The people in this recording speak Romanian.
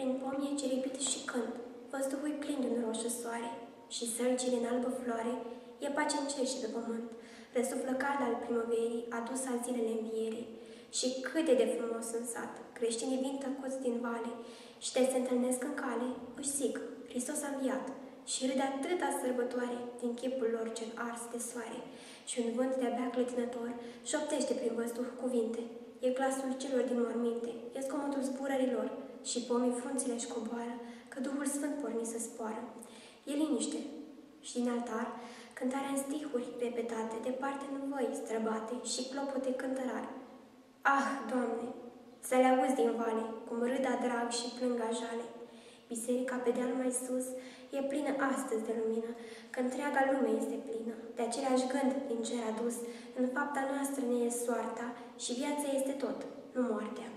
prin pomie ceribit și cânt, văzduhul plin de un roșu soare, și sălcile în albă floare, e pace în cer și pe pământ, răsuflă cald al primăverii, adus al zilele învierii. Și cât de frumos în sat, creștinii vin tăcuți din vale, și te se întâlnesc în cale, își zic, Hristos a înviat, și râde atâta sărbătoare din chipul lor cel ars de soare, și un vânt de-abia clătinător șoptește prin văzduh cuvinte, e glasul celor din morminte, e zgomotul zburărilor, și pomii frunțile își coboară, că Duhul Sfânt porni să spoară. E liniște, și din altar, cântarea în stihuri repetate, departe în văi străbate și clopote cântărari. Ah, Doamne, să le auzi din vale, cum râda drag și plânga jale. Biserica pe deal mai sus e plină astăzi de lumină, că întreaga lume este plină de același gând din cer adus, în fapta noastră ne e soarta și viața este tot, nu moartea.